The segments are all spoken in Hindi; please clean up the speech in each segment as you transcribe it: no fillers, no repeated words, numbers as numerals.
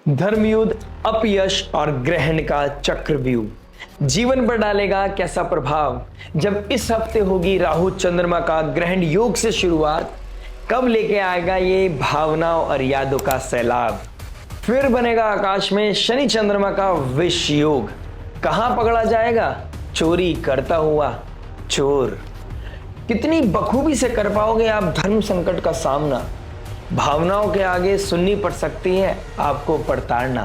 धर्मयुद्ध, अपयश और ग्रहण का चक्रव्यूह जीवन पर डालेगा कैसा प्रभाव। जब इस हफ्ते होगी राहु चंद्रमा का ग्रहण योग से शुरुआत, कब लेके आएगा ये भावनाओं और यादों का सैलाब। फिर बनेगा आकाश में शनि चंद्रमा का विष योग, कहां पकड़ा जाएगा चोरी करता हुआ चोर। कितनी बखूबी से कर पाओगे आप धर्म संकट का सामना। भावनाओं के आगे सुननी पड़ सकती है आपको प्रताड़ना।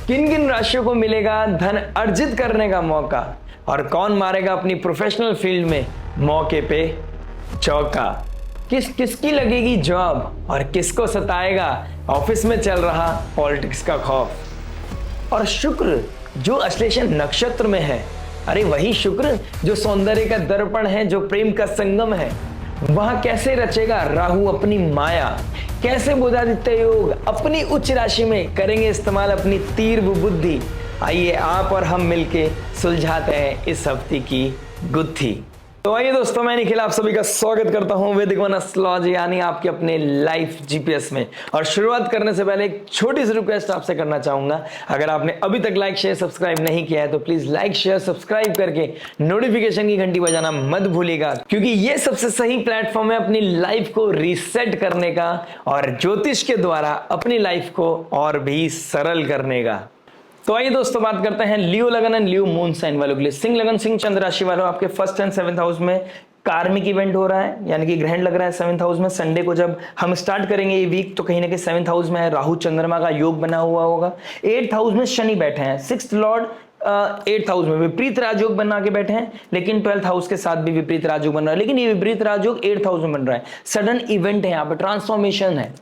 किन किन राशियों को मिलेगा धन अर्जित करने का मौका, और कौन मारेगा अपनी प्रोफेशनल फील्ड में मौके पे चौका। किसकी लगेगी जॉब और किसको सताएगा ऑफिस में चल रहा पॉलिटिक्स का खौफ। और शुक्र जो अश्लेषण नक्षत्र में है, अरे वही शुक्र जो सौंदर्य का दर्पण है, जो प्रेम का संगम है, वहां कैसे रचेगा राहु अपनी माया। कैसे बुधादित्य योग अपनी उच्च राशि में करेंगे इस्तेमाल अपनी तीव्र बुद्धि। आइए आप और हम मिलके सुलझाते हैं इस हफ्ते की गुत्थी। तो आइए दोस्तों, मैं निखिल आप सभी का स्वागत करता हूं वैदिक वन एस्ट्रोलॉजी यानी आपके अपने लाइफ जीपीएस में। और शुरुआत करने से पहले एक छोटी सी रिक्वेस्ट आपसे करना चाहूंगा, अगर आपने अभी तक लाइक शेयर सब्सक्राइब नहीं किया है तो प्लीज लाइक शेयर सब्सक्राइब करके नोटिफिकेशन की घंटी बजाना मत भूलिएगा, क्योंकि ये सबसे सही प्लेटफॉर्म है अपनी लाइफ को रीसेट करने का और ज्योतिष के द्वारा अपनी लाइफ को और भी सरल करने का। तो आइए दोस्तों, बात करते हैं लियो लगन एंड लियो मून साइन वालों के लिए। सिंह लगन सिंह चंद्र राशि वालों, आपके फर्स्ट एंड सेवंथ हाउस में कार्मिक इवेंट हो रहा है, यानी कि ग्रहण लग रहा है सेवंथ हाउस में। संडे को जब हम स्टार्ट करेंगे ये वीक तो कहीं ना कहीं सेवंथ हाउस में राहु चंद्रमा का योग बना हुआ होगा। एट्थ हाउस में शनि बैठे हैं, सिक्स्थ लॉर्ड एट्थ हाउस में विपरीत राजयोग बना के बैठे हैं, लेकिन ट्वेल्थ हाउस के साथ भी विपरीत राजयोग बन रहा है। लेकिन ये विपरीत राजयोग एट्थ हाउस में बन रहा है। सडन इवेंट है, यहाँ पर ट्रांसफॉर्मेशन है,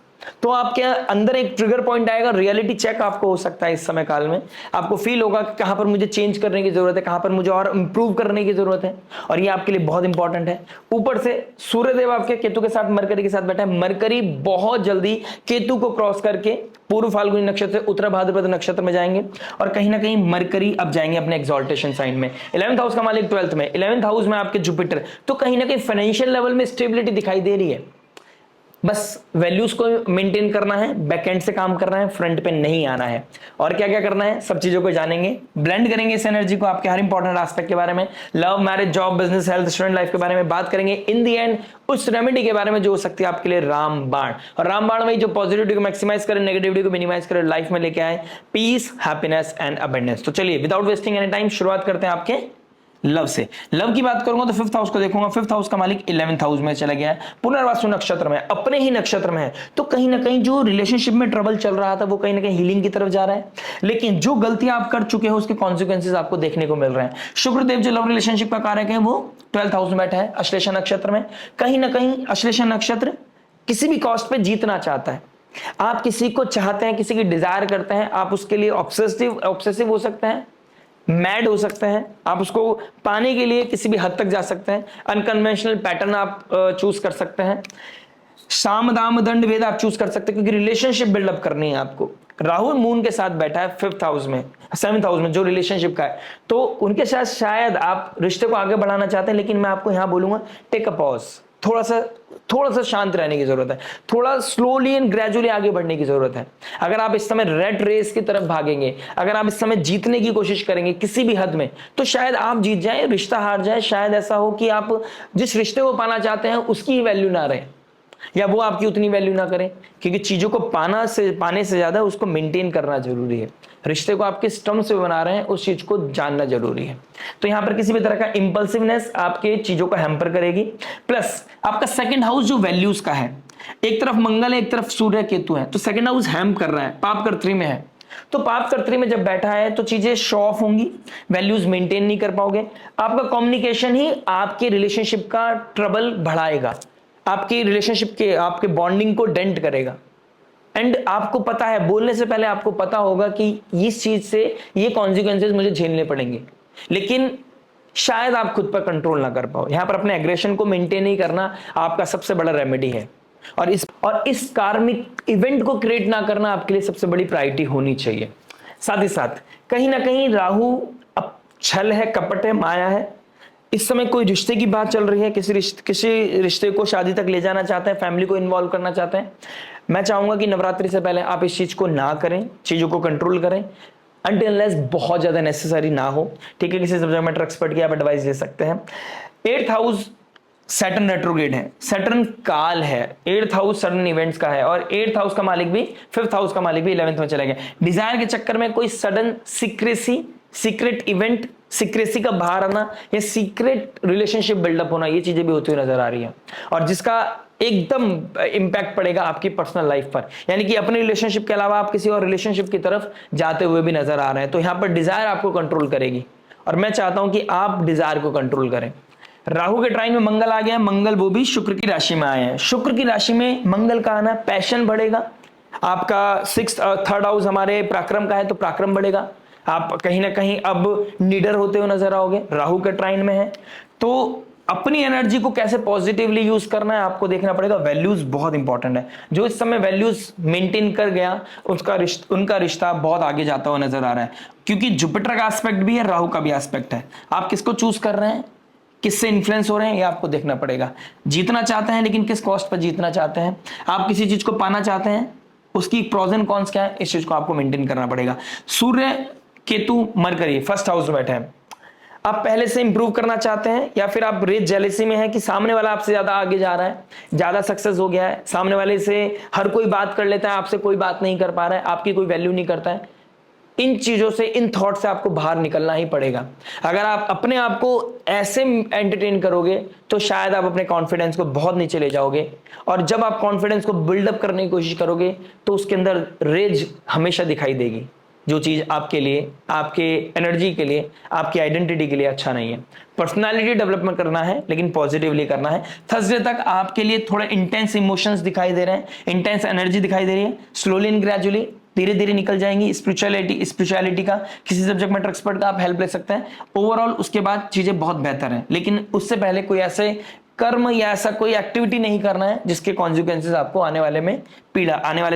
तो आपके अंदर एक ट्रिगर पॉइंट आएगा। रियलिटी चेक आपको हो सकता है इस समय काल में। आपको फील होगा कि कहां पर मुझे चेंज करने की जरूरत है, कहां पर मुझे और इंप्रूव करने की जरूरत है, और ये आपके लिए बहुत इंपॉर्टेंट है। ऊपर से सूर्यदेव आपके केतु के साथ मरकरी के साथ बैठा है। मरकरी बहुत जल्दी केतु को क्रॉस करके पूर्व फाल्गुनी नक्षत्र से उत्तर भाद्रपद नक्षत्र में जाएंगे, और कहीं ना कहीं मरकरी अब जाएंगे अपने एक्सॉल्टेशन साइन में। 11th हाउस का मालिक 12th में, 11th हाउस में आपके जुपिटर, तो कहीं ना कहीं फाइनेंशियल लेवल में स्टेबिलिटी दिखाई दे रही है। बस वैल्यूज को मेंटेन करना है, बैकएंड से काम करना है, फ्रंट पे नहीं आना है। और क्या क्या करना है सब चीजों को जानेंगे, ब्लेंड करेंगे इस एनर्जी को आपके हर इंपॉर्टेंट एस्पेक्ट के बारे में, love, marriage, job, business, health, student life के बारे में बात करेंगे। इन दी एंड उस रेमेडी के बारे में जो हो सकती है आपके लिए रामबाण, और रामबाण में जो पॉजिटिविटी को मैक्सिमाइज करे, नेगेटिविटी को मिनिमाइज करे, लाइफ में लेके आए पीस, हैप्पीनेस एंड अबंडेंस। तो चलिए विदाउट वेस्टिंग एनी टाइम शुरुआत करते हैं आपके लव से। लव की बात करूंगा तो फिफ्थ हाउस को देखूंगा। फिफ्थ हाउस का मालिक 11th हाउस में चला गया है, पुनर्वसु नक्षत्र में, अपने ही नक्षत्र में है। तो कहीं ना कहीं जो रिलेशनशिप में ट्रबल चल रहा था वो कहीं ना कहीं हीलिंग की तरफ जा रहा है, लेकिन जो गलतियां आप कर चुके हो उसके कॉन्सिक्वेंसेस आपको देखने को मिल रहे हैं। शुक्रदेव जो लव रिलेशनशिप का कारक है वो 12th हाउस में बैठा है अश्लेषा नक्षत्र में। कहीं ना कहीं अश्लेषा नक्षत्र किसी भी कॉस्ट पे जीतना चाहता है। आप किसी को चाहते हैं, किसी की डिजायर करते हैं, आप उसके लिए ऑब्सेसिव हो सकते हैं, मैड हो सकते हैं, आप उसको पाने के लिए किसी भी हद तक जा सकते हैं। अनकन्वेंशनल पैटर्न आप चूज कर सकते हैं, साम दाम दंड भेद आप चूज कर सकते हैं, क्योंकि रिलेशनशिप बिल्डअप करनी है आपको। राहु मून के साथ बैठा है फिफ्थ हाउस में, सेवंथ हाउस में जो रिलेशनशिप का है, तो उनके साथ शायद आप रिश्ते को आगे बढ़ाना चाहते हैं। लेकिन मैं आपको यहां बोलूंगा टेक अ पॉज, थोड़ा सा शांत रहने की जरूरत है, थोड़ा स्लोली एंड ग्रेजुअली आगे बढ़ने की जरूरत है। अगर आप इस समय रेड रेस की तरफ भागेंगे, अगर आप इस समय जीतने की कोशिश करेंगे किसी भी हद में, तो शायद आप जीत जाए, रिश्ता हार जाए। शायद ऐसा हो कि आप जिस रिश्ते को पाना चाहते हैं उसकी ही वैल्यू ना रहे, या वो आपकी उतनी वैल्यू ना करें, क्योंकि चीजों को पाने से ज्यादा उसको मेंटेन करना जरूरी है। रिश्ते को आप किस टर्म से बना रहे हैं उस चीज को जानना जरूरी है। तो यहां पर किसी भी तरह का इंपल्सिवनेस आपके चीजों को हैम्पर करेगी। प्लस आपका सेकंड हाउस जो वैल्यूज का है, एक तरफ मंगल है, एक तरफ सूर्य केतु है, तो सेकंड हाउस हैम कर रहा है, पाप कर्त्री में है। तो पाप कर्त्री में जब बैठा है तो चीजें शो ऑफ होंगी, वैल्यूज मेंटेन नहीं कर पाओगे। आपका कम्युनिकेशन ही आपके रिलेशनशिप का ट्रबल बढ़ाएगा, आपकी रिलेशनशिप के आपके बॉन्डिंग को डेंट करेगा। एंड आपको पता है, बोलने से पहले आपको पता होगा कि इस चीज से ये कॉन्सिक्वेंसेस मुझे झेलने पड़ेंगे, लेकिन शायद आप खुद पर कंट्रोल ना कर पाओ। यहां पर अपने एग्रेशन को मेंटेन नहीं करना आपका सबसे बड़ा रेमेडी है, और इस कार्मिक इवेंट को क्रिएट ना करना आपके लिए सबसे बड़ी प्रायोरिटी होनी चाहिए। साथ ही साथ कहीं ना कहीं राहु अब छल है, कपट है, माया है, इस समय कोई रिश्ते की बात चल रही है, किसी रिश्ते को शादी तक ले जाना चाहते हैं, फैमिली को इन्वॉल्व करना चाहते हैं, मैं चाहूंगा कि नवरात्रि से पहले आप इस चीज को ना करें, चीजों को कंट्रोल करें अनटिल अनलेस बहुत ज्यादा नेसेसरी ना हो। ठीक है, किसी सब्जेक्ट मैटर एक्सपर्ट की आप एडवाइस ले सकते हैं। 8th हाउस सैटर्न रेट्रोग्रेड है, सैटर्न काल है, 8th हाउस सडन इवेंट्स का है, और 8th हाउस का मालिक भी 5th हाउस का मालिक भी 11th में चला गया। डिजायर के चक्कर में कोई सडन सीक्रेट इवेंट, सीक्रेसी का बाहर आना या सीक्रेट रिलेशनशिप बिल्डअप होना, ये चीजें भी होती हुई नजर आ रही है, और जिसका एकदम इंपैक्ट पड़ेगा आपकी पर्सनल लाइफ पर, यानी कि अपने रिलेशनशिप के अलावा आप किसी और रिलेशनशिप की तरफ जाते हुए भी नजर आ रहे हैं। तो यहां पर डिजायर आपको कंट्रोल करेगी, और मैं चाहता हूं कि आप डिजायर को कंट्रोल करें। राहु के ट्राइन में मंगल आ गया, मंगल वो भी शुक्र की राशि में आए हैं। शुक्र की राशि में मंगल का आना, पैशन बढ़ेगा आपका। 3rd हाउस हमारे पराक्रम का है, तो पराक्रम बढ़ेगा, आप कहीं ना कहीं अब नीडर होते हुए नजर आओगे। राहु के ट्राइन में है, तो अपनी एनर्जी को कैसे पॉजिटिवली यूज करना है आपको देखना पड़ेगा। वैल्यूज बहुत इंपॉर्टेंट है, जो इस समय वैल्यूज मेंटेन कर गया उनका रिश्ता बहुत आगे जाता हुआ नजर आ रहा है, क्योंकि जुपिटर का एस्पेक्ट भी है, राहु का भी एस्पेक्ट है। आप किसको चूज कर रहे हैं, किससे इन्फ्लुएंस हो रहे हैं, ये आपको देखना पड़ेगा। जीतना चाहते हैं, लेकिन किस कॉस्ट पर जीतना चाहते हैं। आप किसी चीज को पाना चाहते हैं, उसकी प्रोज एंड कॉन्स क्या है, इस चीज को आपको मेंटेन करना पड़ेगा। सूर्य केतु मरकरी 1st हाउस में बैठे हैं। आप पहले से इंप्रूव करना चाहते हैं, या फिर आप रेस जेलेसी में है कि सामने वाला आपसे ज्यादा आगे जा रहा है, ज्यादा सक्सेस हो गया है, सामने वाले से हर कोई बात कर लेता है, आपसे कोई बात नहीं कर पा रहा है, आपकी कोई वैल्यू नहीं करता है। इन चीजों से, इन थॉट से आपको बाहर निकलना ही पड़ेगा। अगर आप अपने आप को ऐसे एंटरटेन करोगे तो शायद आप अपने कॉन्फिडेंस को बहुत नीचे ले जाओगे, और जब आप कॉन्फिडेंस को बिल्डअप करने की कोशिश करोगे तो उसके अंदर रेज हमेशा दिखाई देगी, जो चीज आपके लिए, आपके एनर्जी के लिए, आपकी आइडेंटिटी के लिए अच्छा नहीं है। पर्सनालिटी डेवलपमेंट करना है, लेकिन पॉजिटिवली करना है। थर्सडे तक आपके लिए थोड़े इंटेंस इमोशंस दिखाई दे रहे हैं, इंटेंस एनर्जी दिखाई दे रही है। स्लोली एंड ग्रेजुअली, धीरे धीरे निकल जाएंगी। स्पिरिचुअलिटी का, किसी सब्जेक्ट मैटर एक्सपर्ट का आप हेल्प ले सकते हैं। ओवरऑल उसके बाद चीजें बहुत बेहतर हैं, लेकिन उससे पहले कोई ऐसे कर्म या ऐसा कोई एक्टिविटी नहीं करना है जिसके कॉन्सिक्वेंसेस आपको आने वाले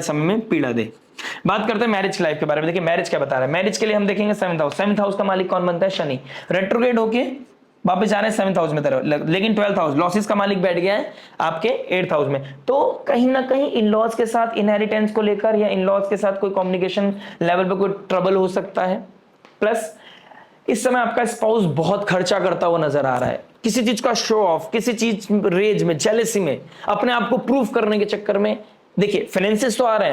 समय में पीड़ा दे। बात करते हैं मैरिज लाइफ के बारे में। देखिए मैरिज क्या बता रहा है। मैरिज के लिए हम देखेंगे 7th हाउस का मालिक कौन बनता है, शनि। रेट्रोग्रेड होके वापस जा रहे हैं 7th हाउस में तरफ, लेकिन 12th हाउस लॉसेस का मालिक बैठ गया है आपके 8th हाउस में। तो कहीं ना कहीं इन लॉज के साथ इनहेरिटेंस को लेकर या इन लॉज के साथ कोई कम्युनिकेशन लेवल पे कोई ट्रबल हो सकता है। प्लस इस समय आपका स्पाउस बहुत खर्चा करता हुआ नजर आ रहा है, किसी चीज का शो ऑफ, किसी चीज रेज में, जेलेसी में, अपने आप को प्रूव करने के चक्कर में। देखिए फाइनेंसेस आ रहे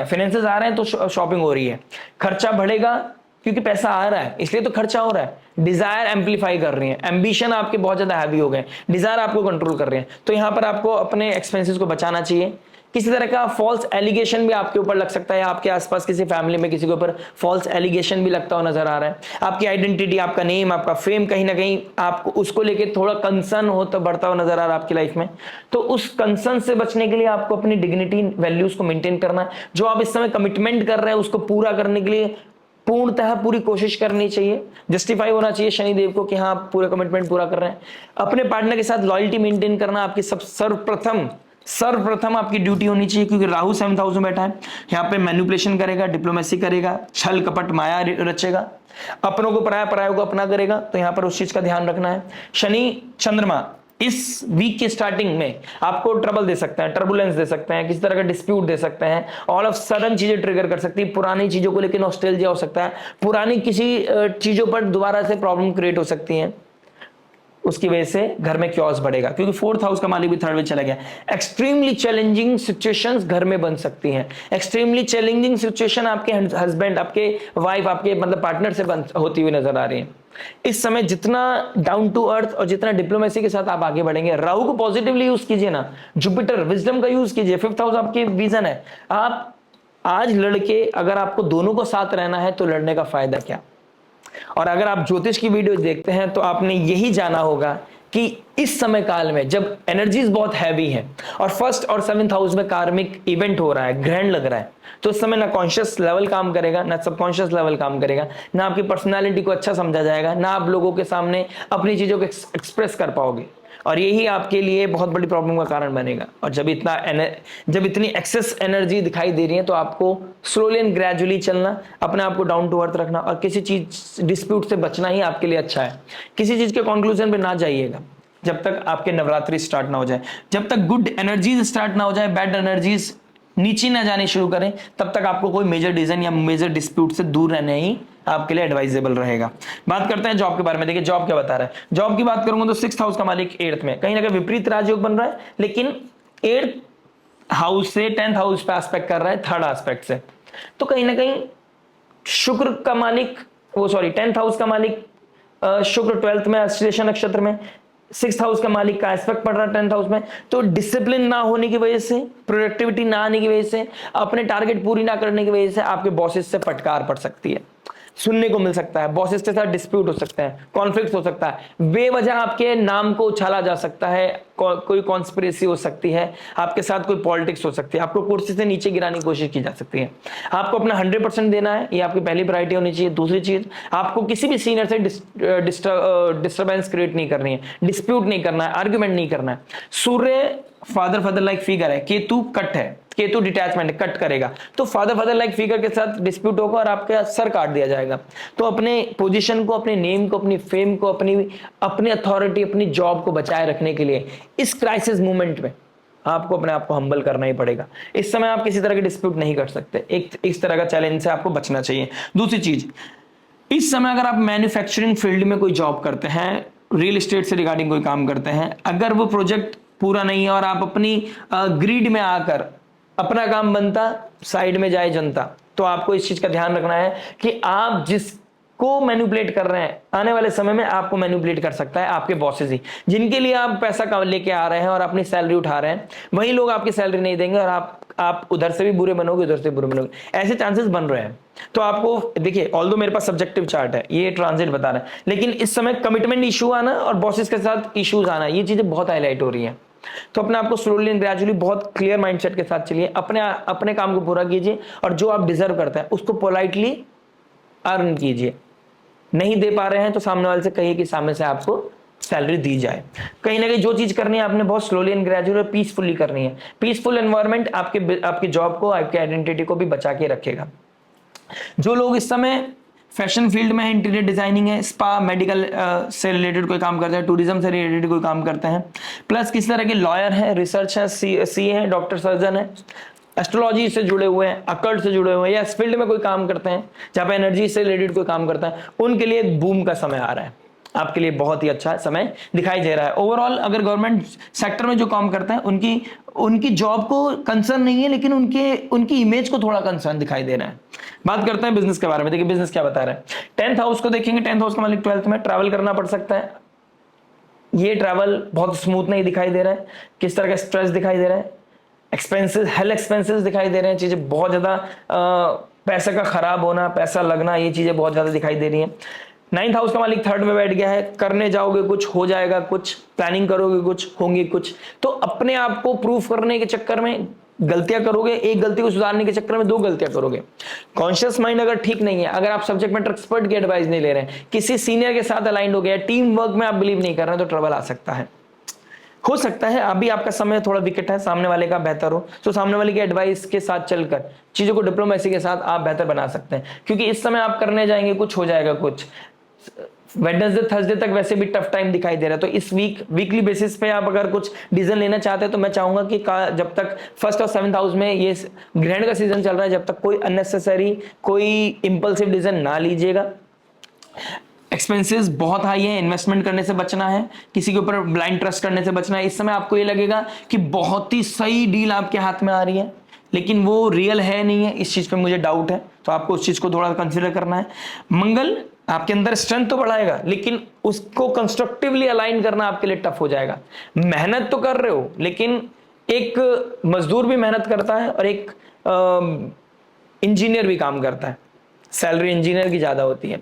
हैं तो शॉपिंग हो रही है, खर्चा बढ़ेगा क्योंकि पैसा आ रहा है, इसलिए तो खर्चा हो रहा है। डिजायर एम्पलीफाई कर रही है, एम्बिशन आपके बहुत ज्यादा हैवी हो गए, डिजायर आपको कंट्रोल कर रहे हैं। तो यहां पर आपको अपने एक्सपेंसेस को बचाना चाहिए। किसी तरह का फॉल्स एलिगेशन भी आपके ऊपर लग सकता है, आपके आसपास किसी फैमिली में किसी के ऊपर फॉल्स एलिगेशन भी लगता हुआ नजर आ रहा है। आपकी आइडेंटिटी, आपका नेम, आपका फेम, कहीं ना कहीं आपको उसको लेके थोड़ा कंसर्न हो तो बढ़ता हुआ नजर आ रहा है आपकी लाइफ में। तो उस कंसर्न से बचने के लिए आपको अपनी डिग्निटी, वैल्यूज को मेंटेन करना है। जो आप इस समय कमिटमेंट कर रहे हैं उसको पूरा करने के लिए पूर्णतः पूरी कोशिश करनी चाहिए। जस्टिफाई होना चाहिए शनिदेव को कि हाँ आप पूरा कमिटमेंट पूरा कर रहे हैं। अपने पार्टनर के साथ लॉयल्टी मेंटेन करना आपकी सर्वप्रथम आपकी ड्यूटी होनी चाहिए, क्योंकि राहु 7th हाउस में बैठा है। यहाँ पे मैनिपुलेशन करेगा, डिप्लोमेसी करेगा, छल कपट माया रचेगा, अपनों को परायों को अपना करेगा। तो यहाँ पर उस चीज का ध्यान रखना है। शनि चंद्रमा इस वीक के स्टार्टिंग में आपको ट्रबल दे सकते हैं, टर्बुलेंस दे सकते हैं, किसी तरह का डिस्प्यूट दे सकते हैं, ऑल ऑफ सडन चीजें ट्रिगर कर सकती है। पुरानी चीजों को लेकर नॉस्टैल्जिया हो सकता है, पुरानी किसी चीजों पर दोबारा से प्रॉब्लम क्रिएट हो सकती है, उसकी वजह से घर में क्योस बढ़ेगा, क्योंकि 4th हाउस का मालिक भी 3rd में चला गया। एक्सट्रीमली चैलेंजिंग सिचुएशंस घर में बन सकती हैं। एक्सट्रीमली चैलेंजिंग सिचुएशन आपके हस्बैंड, आपके वाइफ, आपके मतलब पार्टनर से होती हुई नजर आ रही है। इस समय जितना डाउन टू अर्थ और जितना डिप्लोमेसी के साथ आप आगे बढ़ेंगे, राहु को पॉजिटिवली यूज कीजिए ना, जुपिटर विजडम का यूज कीजिए। 5th हाउस आपकी विजन है। आप आज लड़के, अगर आपको दोनों को साथ रहना है तो लड़ने का फायदा क्या। और अगर आप ज्योतिष की वीडियो देखते हैं तो आपने यही जाना होगा कि इस समय काल में जब एनर्जीज बहुत हैवी है और 1st और 7th हाउस में कार्मिक इवेंट हो रहा है, ग्रहण लग रहा है, तो इस समय ना कॉन्शियस लेवल काम करेगा, ना सबकॉन्शियस लेवल काम करेगा, ना आपकी पर्सनालिटी को अच्छा समझा जाएगा, ना आप लोगों के सामने अपनी चीजों को एक्सप्रेस कर पाओगे, और यही आपके लिए बहुत बड़ी प्रॉब्लम का कारण बनेगा। और जब इतनी एक्सेस एनर्जी दिखाई दे रही है तो आपको स्लोली एंड ग्रेजुअली चलना, अपने आप को डाउन टू अर्थ रखना और किसी चीज डिस्प्यूट से बचना ही आपके लिए अच्छा है। किसी चीज के कंक्लूजन पे ना जाइएगा। जब तक आपके नवरात्रि स्टार्ट ना हो जाए, जब तक गुड एनर्जीज स्टार्ट ना हो जाए, बैड एनर्जीज नीचे ना जाने शुरू करें, तब तक आपको कोई मेजर डिसीजन या मेजर डिस्प्यूट से दूर रहना ही आपके लिए एडवाइजेबल रहेगा। बात करते हैं जॉब के बारे में। देखिए जॉब क्या बता रहा है। जॉब की बात करूंगा तो 6th हाउस का मालिक 8th में, कहीं ना कहीं विपरीत राजयोग बन रहा है, लेकिन 8th हाउस से 10th हाउस पे एस्पेक्ट कर रहा है, 3rd एस्पेक्ट से। तो कहीं ना कहीं शुक्र का मालिक, 10th हाउस का मालिक शुक्र 12th में अश्लेषा नक्षत्र में, 6th हाउस का मालिक का एस्पेक्ट पड़ रहा है 10th हाउस में। तो डिसिप्लिन ना होने की वजह से, प्रोडक्टिविटी ना आने की वजह से, अपने टारगेट पूरी ना करने की वजह से आपके बॉसेस से फटकार पड़ सकती है, सुनने को मिल सकता है, बॉसेस के साथ डिस्प्यूट हो सकता है, कॉन्फ्लिक्ट हो सकता है, बेवजह आपके नाम को उछाला जा सकता है, कोई कॉन्स्पिरेसी हो सकती है, आपके साथ कोई पॉलिटिक्स हो सकती है, आपको कुर्सी से नीचे गिराने की कोशिश की जा सकती है। आपको अपना 100% देना है, ये आपकी पहली प्रायोरिटी होनी चाहिए। दूसरी चीज, आपको किसी भी सीनियर से डिस्टर्बेंस क्रिएट नहीं करनी है, डिस्प्यूट नहीं करना है, आर्ग्यूमेंट नहीं करना है। सूर्य फादर लाइक फिगर है, केतु कट है, केतु डिटैचमेंट कट करेगा, तो फादर लाइक फिगर के साथ डिस्प्यूट होगा और आपका सर काट दिया जाएगा। तो अपने पोजीशन को, अपने नेम को, अपनी फेम को, अपनी अथॉरिटी, अपनी जॉब को बचाए रखने के लिए इस क्राइसिस मोमेंट में आपको अपने आप को हम्बल करना ही पड़ेगा। इस समय आप किसी तरह के डिस्प्यूट नहीं कर सकते, एक इस तरह का चैलेंज से आपको बचना चाहिए। दूसरी चीज, इस समय अगर आप मैन्युफैक्चरिंग फील्ड में कोई जॉब करते हैं, रियल एस्टेट से रिगार्डिंग कोई काम करते हैं, अगर वो प्रोजेक्ट पूरा नहीं है और आप अपनी ग्रीड में आकर अपना काम बनता, साइड में जाए जनता, तो आपको इस चीज का ध्यान रखना है कि आप जिसको मैनिपुलेट कर रहे हैं, आने वाले समय में आपको मैनिपुलेट कर सकता है आपके बॉसेस ही। जिनके लिए आप पैसा लेके आ रहे हैं और अपनी सैलरी उठा रहे हैं, वही लोग आपकी सैलरी नहीं देंगे और आप उधर से भी बुरे बनोगे, उधर से बुरे बनोगे, ऐसे चांसेस बन रहे हैं। तो आपको देखिए, ऑल्दो मेरे पास सब्जेक्टिव चार्ट है, ये ट्रांजिट बता रहा है, लेकिन इस समय कमिटमेंट इशू आना और बॉसेस के साथ इश्यूज आना, ये चीजें बहुत हाईलाइट हो रही हैं। तो अपने आपको स्लोली एंड ग्रेजुअली बहुत क्लियर माइंडसेट के साथ चलिए, अपने काम को पूरा कीजिए और जो आप डिजर्व करते हैं उसको पोलाइटली अर्न कीजिए। नहीं दे पा रहे हैं तो सामने वाले से कहिए कि सामने से आपको सैलरी दी जाए। कहीं ना कहीं जो चीज करनी है आपने बहुत स्लोली एंड ग्रेजुअली पीसफुली करनी है। पीसफुल एनवायरनमेंट आपकी जॉब को, आपकी आइडेंटिटी को भी बचा के रखेगा। जो लोग इस समय फैशन फील्ड में है, इंटीरियर डिजाइनिंग है, स्पा, मेडिकल से रिलेटेड कोई काम करते हैं, टूरिज्म से रिलेटेड कोई काम करते हैं, प्लस किस तरह के लॉयर हैं, रिसर्च है, सीए हैं, डॉक्टर, सर्जन है, एस्ट्रोलॉजी से जुड़े हुए हैं, अकल्ट से जुड़े हुए हैं, या इस फील्ड में कोई काम करते हैं जहां पे एनर्जी से रिलेटेड कोई काम करता है, उनके लिए बूम का समय आ रहा है। आपके लिए बहुत ही अच्छा समय दिखाई दे रहा है। ओवरऑल अगर गवर्नमेंट सेक्टर में जो काम करते हैं उनकी जॉब को कंसर्न नहीं है, लेकिन उनकी इमेज को थोड़ा कंसर्न दिखाई दे रहा है। बात करते हैं बिजनेस के बारे में। देखिए बिजनेस क्या बता रहा है। 10th हाउस को देखेंगे, 10th हाउस का मालिक 12th में, ट्रैवल करना पड़ सकता है। ये ट्रैवल बहुत स्मूथ नहीं दिखाई दे रहा है। किस तरह का स्ट्रेस दिखाई दे रहा है, एक्सपेंसेस, हेल्थ एक्सपेंसेस दिखाई दे रहे हैं, चीजें बहुत ज्यादा, पैसे का खराब होना, पैसा लगना, ये चीजें बहुत ज्यादा दिखाई दे रही हैं। 9th हाउस का मालिक 3rd में बैठ गया है, करने जाओगे कुछ, हो जाएगा कुछ, प्लानिंग करोगे कुछ, होंगे कुछ। तो अपने आप को प्रूफ करने के चक्कर में गलतियां करोगे, एक गलती को सुधारने के चक्कर में 2 गलतियां करोगे। कॉन्शियस माइंड अगर ठीक नहीं है, अगर आप सब्जेक्ट मैटर एक्सपर्ट की एडवाइस नहीं ले रहे हैं, किसी सीनियर के साथ अलाइंड हो गया, टीम वर्क में आप बिलीव नहीं कर रहे हैं, तो ट्रबल आ सकता है। हो सकता है अभी आपका समय थोड़ा विकेट है, सामने वाले का बेहतर हो, तो सामने वाले की एडवाइस के साथ चलकर चीजों को डिप्लोमेसी के साथ आप बेहतर बना सकते हैं, क्योंकि इस समय आप करने जाएंगे कुछ, हो जाएगा कुछ। वेडनेसडे थर्सडे तक वैसे भी टफ टाइम दिखाई दे रहा है, तो इस वीकली बेसिस पे आप अगर कुछ डिसीजन लेना चाहते हैं तो मैं चाहूंगा कि जब तक 1st और 7th हाउस में ये ग्रहण का सीजन चल रहा है, जब तक कोई अननेसेसरी, कोई इंपल्सिव डिसीजन ना लीजिएगा। एक्सपेंसेस बहुत हाई है, इन्वेस्टमेंट करने से बचना है, किसी के ऊपर ब्लाइंड ट्रस्ट करने से बचना है। इस समय आपको ये लगेगा कि बहुत ही सही डील आपके हाथ में आ रही है, लेकिन वो रियल है नहीं है, इस चीज पे मुझे डाउट है, तो आपको उस चीज को थोड़ा कंसिडर करना है। मंगल आपके अंदर स्ट्रेंथ तो बढ़ाएगा, लेकिन उसको कंस्ट्रक्टिवली अलाइन करना आपके लिए टफ हो जाएगा। मेहनत तो कर रहे हो, लेकिन एक मजदूर भी मेहनत करता है और एक इंजीनियर भी काम करता है, सैलरी इंजीनियर की ज्यादा होती है।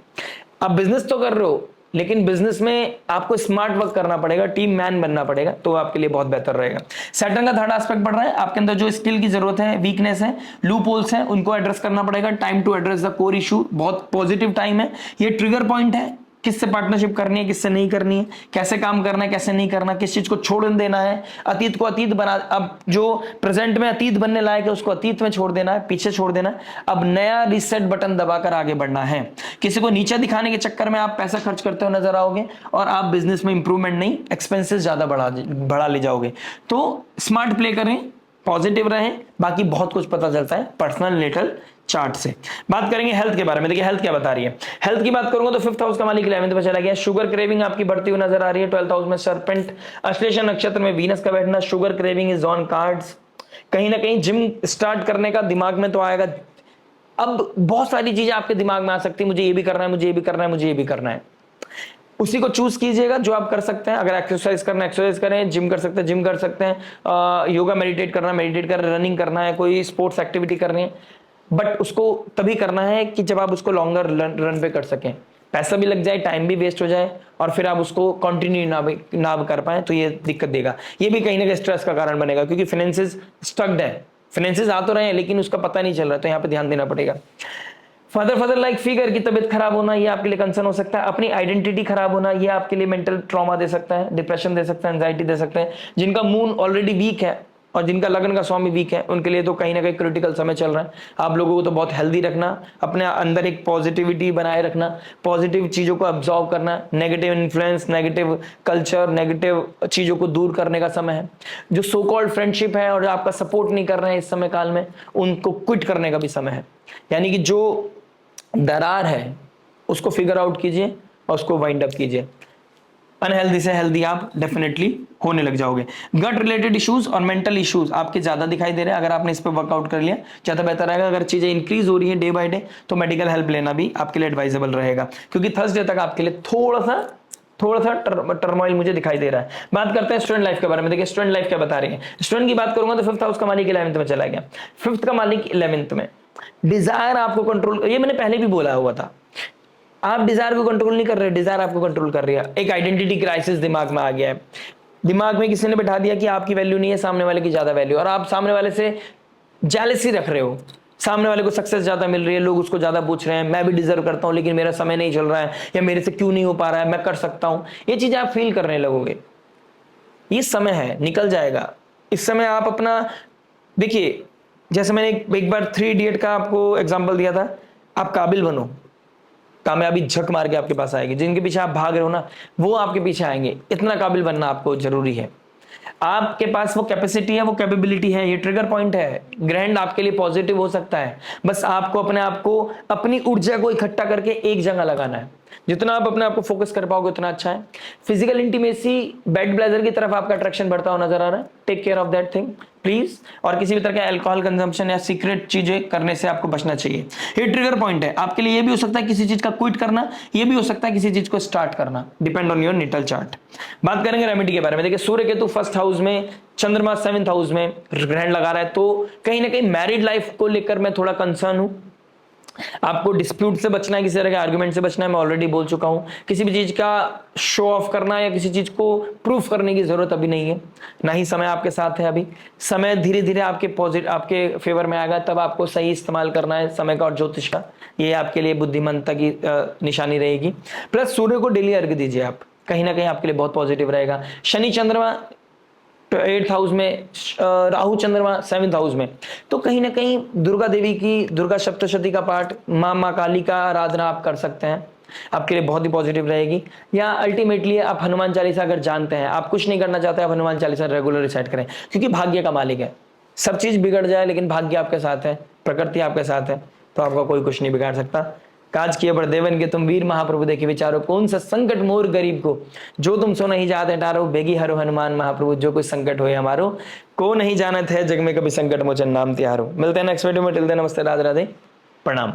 आप बिजनेस तो कर रहे हो, लेकिन बिजनेस में आपको स्मार्ट वर्क करना पड़ेगा, टीम मैन बनना पड़ेगा, तो आपके लिए बहुत बेहतर रहेगा। सैटर्न का 3rd एस्पेक्ट बढ़ रहा है, आपके अंदर जो स्किल की जरूरत है, वीकनेस है, लूप होल्स है, उनको एड्रेस करना पड़ेगा। Time to address the core issue, बहुत पॉजिटिव टाइम है। ये ट्रिगर पॉइंट है किससे पार्टनरशिप करनी है, किससे नहीं करनी है, कैसे काम करना है, कैसे नहीं करना, किस चीज को छोड़ देना है, अतीत को अतीत बना, अब जो प्रेजेंट में अतीत बनने लायक है उसको अतीत में छोड़ देना है, पीछे छोड़ देना है, अब नया रीसेट बटन दबाकर आगे बढ़ना है। किसी को नीचे दिखाने के चक्कर में आप पैसा खर्च करते हो नजर आओगे और आप बिजनेस में इंप्रूवमेंट नहीं, एक्सपेंसेस ज्यादा बढ़ा ले जाओगे। तो स्मार्ट प्ले करें, पॉजिटिव रहें, बाकी बहुत कुछ पता चलता है पर्सनल नेटल चार्ट से। बात करेंगे हेल्थ के बारे में। देखिए हेल्थ क्या बता रही है। हेल्थ की बात करूंगा तो 5th हाउस का मालिक 11th में चला गया। शुगर क्रेविंग आपकी बढ़ती हुई नजर आ रही है। 12th हाउस में सरपेंट, अश्लेषा नक्षत्र में वीनस का बैठना, sugar craving is on cards. कहीं ना कहीं जिम स्टार्ट करने का दिमाग में तो आएगा। अब बहुत सारी चीजें आपके दिमाग में आ सकती है, मुझे ये भी करना है, मुझे ये भी करना है, मुझे ये भी करना है। उसी को चूज कीजिएगा जो आप कर सकते हैं। अगर एक्सरसाइज करना है एक्सरसाइज करें, जिम कर सकते हैं जिम कर सकते हैं, योगा मेडिटेट करना मेडिटेट कर, रनिंग करना है, कोई स्पोर्ट्स एक्टिविटी करनी है, बट उसको तभी करना है कि जब आप उसको लॉन्गर रन पे कर सकें, पैसा भी लग जाए, टाइम भी वेस्ट हो जाए और फिर आप उसको कंटिन्यू ना कर पाए तो ये दिक्कत देगा। ये भी कहीं ना कहीं स्ट्रेस का कारण बनेगा क्योंकि फाइनेंसेस स्टक्ड है, फाइनेंसेस आ तो रहे हैं लेकिन उसका पता नहीं चल रहा, तो यहाँ पे ध्यान देना पड़ेगा। फादर लाइक फिगर की तबीयत खराब होना, ये आपके लिए कंसर्न हो सकता है। अपनी आइडेंटिटी खराब होना, ये आपके लिए मेंटल ट्रॉमा दे सकता है, डिप्रेशन दे सकता है, एंजाइटी दे सकते हैं। जिनका मून ऑलरेडी वीक है और जिनका लगन का स्वामी वीक है उनके लिए तो कहीं ना कहीं क्रिटिकल समय चल रहा है। आप लोगों को तो बहुत हेल्दी रखना, अपने अंदर एक पॉजिटिविटी बनाए रखना, पॉजिटिव चीजों को अब्जॉर्व करना, negative influence, negative culture, negative चीजों को दूर करने का समय है। जो सो कॉल्ड फ्रेंडशिप है और आपका सपोर्ट नहीं कर रहे हैं इस समय काल में, उनको क्विट करने का भी समय है। यानी कि जो दरार है उसको फिगर आउट कीजिए और उसको वाइंड अप कीजिए। अनहेल्दी से हेल्दी आप डेफिनेटली होने लग जाओगे। गट रिलेटेड इश्यूज और मेंटल इश्यूज आपके ज्यादा दिखाई दे रहे हैं। अगर आपने इस पर वर्कआउट कर लिया ज्यादा बेहतर रहेगा। अगर चीजें इंक्रीज हो रही है डे बाय डे तो मेडिकल हेल्प लेना भी आपके लिए एडवाइजेबल रहेगा, क्योंकि थर्सडे तक आपके लिए थोड़ा सा टर्मोइल मुझे दिखाई दे रहा है। बात करते हैं स्टूडेंट लाइफ के बारे में। देखिए स्टूडेंट लाइफ क्या बता रही है। स्टूडेंट की बात करूंगा तो 5th हाउस का मालिक 11th में चला गया। 5th का मालिक 11th में, डिजायर आपको कंट्रोल, ये मैंने पहले भी बोला हुआ था, आप डिजायर को कंट्रोल नहीं कर रहे, डिजायर आपको कंट्रोल कर रही है। एक आइडेंटिटी क्राइसिस दिमाग में आ गया है। दिमाग में किसी ने बैठा दिया कि आपकी वैल्यू नहीं है, सामने वाले की ज्यादा वैल्यू, और आप सामने वाले से जेलसी रख रहे हो। सामने वाले को सक्सेस ज्यादा मिल रही है, लोग उसको ज्यादा पूछ रहे हैं, मैं भी डिजर्व करता हूं लेकिन मेरा समय नहीं चल रहा है, या मेरे से क्यों नहीं हो पा रहा है, मैं कर सकता हूं। ये चीजें आप फील करने लगोगे। ये समय है, निकल जाएगा। इस समय आप अपना देखिए, जैसे मैंने एक बार 3 इडियट का आपको एग्जांपल दिया था, आप काबिल बनो, कामयाबी झक मार के आपके पास आएगी। जिनके पीछे आप भाग रहे हो ना वो आपके पीछे आएंगे। इतना काबिल बनना आपको जरूरी है। आपके पास वो कैपेसिटी है, वो कैपेबिलिटी है। ये ट्रिगर पॉइंट है। ग्रैंड आपके लिए पॉजिटिव हो सकता है, बस आपको अपने आप को, अपनी ऊर्जा को इकट्ठा करके एक जगह लगाना है। जितना आप अपने आप को फोकस कर पाओगे उतना अच्छा है। फिजिकल इंटीमेसी, बेड ब्लेजर की तरफ आपका अट्रैक्शन बढ़ता हुआ नजर आ रहा है। Take care of that thing please. और किसी भी तरह का अल्कोहल कंजम्पशन या सीक्रेट चीजें करने से आपको बचना चाहिए। ये ट्रिगर पॉइंट है आपके लिए। ये भी हो सकता है किसी चीज का क्विट करना, ये भी हो सकता है किसी चीज को स्टार्ट करना, depend on your natal chart. बात करेंगे रेमेडी के बारे में। देखिए सूर्य केतु 1st हाउस में, चंद्रमा 7th हाउस में ग्रहण लगा रहा है, तो कहीं ना कहीं मैरिड लाइफ को लेकर मैं थोड़ा कंसर्न हूं। आपको डिस्प्यूट से बचना है, किसी तरह के आर्गुमेंट से बचना है, मैं ऑलरेडी बोल चुका हूं। किसी भी चीज का शो ऑफ करना या किसी चीज को प्रूफ करने की जरूरत अभी नहीं है, ना ही समय आपके साथ है। अभी समय धीरे धीरे आपके फेवर में आएगा, तब आपको सही इस्तेमाल करना है समय का और ज्योतिष का। ये आपके लिए बुद्धिमत्ता की निशानी रहेगी। प्लस सूर्य को डेली अर्घ दीजिए आप, कहीं ना कहीं आपके लिए बहुत पॉजिटिव रहेगा। शनि चंद्रमा 8th हाउस में, राहु चंद्रमा 7th हाउस में, तो कहीं ना कहीं दुर्गा देवी की दुर्गा सप्तशती का पाठ, माँ काली का आराधना आप कर सकते हैं, आपके लिए बहुत ही पॉजिटिव रहेगी। या अल्टीमेटली आप हनुमान चालीसा अगर जानते हैं, आप कुछ नहीं करना चाहते, आप हनुमान चालीसा रेगुलर रिसाइट करें, क्योंकि भाग्य का मालिक है। सब चीज बिगड़ जाए लेकिन भाग्य आपके साथ है, प्रकृति आपके साथ है, तो आपका कोई कुछ नहीं बिगाड़ सकता। काज किए बड़ देवन के तुम वीर महाप्रभु देखे विचारो, कौन सा संकट मोर गरीब को, जो तुम सो नहीं जाते टारो, बेगी हरो हनुमान महाप्रभु, जो कोई संकट हो हमारो, को नहीं जानत है जग में कभी संकट मोचन नाम तिहारो। मिलते हैं नेक्स्ट वीडियो में। टिल देन नमस्ते, राधे राधे, प्रणाम।